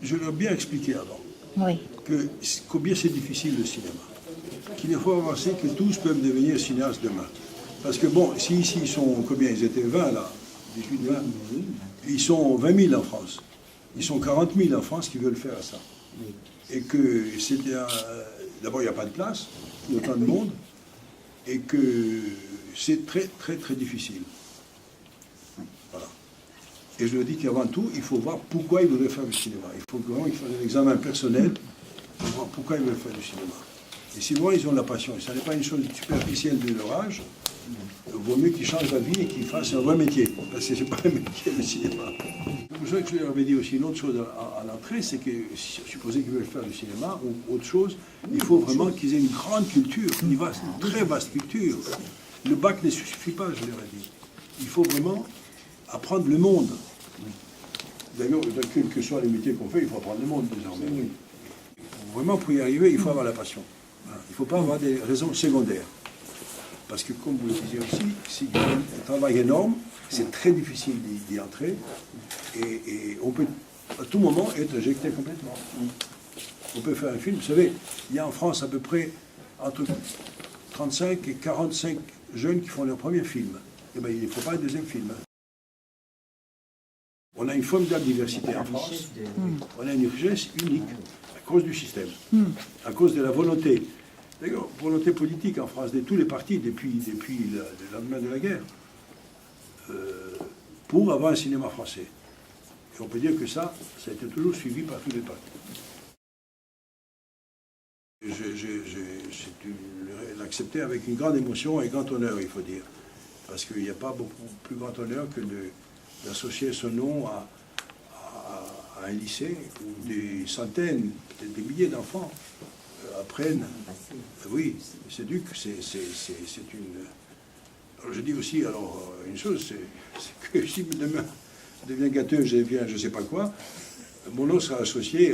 Je leur ai bien expliqué avant Oui. que combien c'est difficile le cinéma. Qu'il ne faut avancer que tous peuvent devenir cinéastes demain. Parce que bon, si ici ils sont combien? Ils étaient 20 là, 18, 20. Ils sont 20 000 en France. Ils sont 40 000 en France qui veulent faire ça. Et que c'est d'abord il n'y a pas de place, il y a autant de monde, et que c'est très très très difficile. Voilà. Et je leur dis qu'avant tout, il faut voir pourquoi ils voudraient faire du cinéma. Il faut vraiment qu'ils fassent un examen personnel pour voir pourquoi ils veulent faire du cinéma. Et si vraiment ils ont de la passion, et ça n'est pas une chose superficielle de leur âge, il vaut mieux qu'ils changent la vie et qu'ils fassent un vrai métier. Parce que ce n'est pas un métier, le cinéma. C'est pour ça que je leur avais dit aussi une autre chose à l'entrée, c'est que, supposé qu'ils veulent faire du cinéma ou autre chose, il faut vraiment qu'ils aient une grande culture, une très vaste culture. Le bac ne suffit pas, je leur ai dit. Il faut vraiment apprendre le monde. D'ailleurs, quels que soient les métiers qu'on fait, il faut apprendre le monde désormais. Vraiment, pour y arriver, il faut avoir la passion. Voilà. Il ne faut pas avoir des raisons secondaires. Parce que, comme vous le disiez aussi, c'est un travail énorme, c'est très difficile d'y entrer, et on peut à tout moment être éjecté complètement. On peut faire un film, vous savez, il y a en France à peu près entre 35 et 45 jeunes qui font leur premier film. Eh bien, il ne faut pas un deuxième film. On a une formidable diversité en France, on a une richesse unique à cause du système, à cause de la volonté. D'ailleurs, volonté politique en France, de tous les partis depuis le lendemain de la guerre, pour avoir un cinéma français. Et on peut dire que ça a été toujours suivi par tous les partis. J'ai l'accepté avec une grande émotion et grand honneur, il faut dire. Parce qu'il n'y a pas beaucoup plus grand honneur que d'associer ce nom à un lycée où des centaines, peut-être des milliers d'enfants apprennent. Oui, c'est duc, c'est une. Alors je dis aussi alors une chose, c'est que si demain je deviens gâteux, je deviens je ne sais pas quoi, mon nom sera associé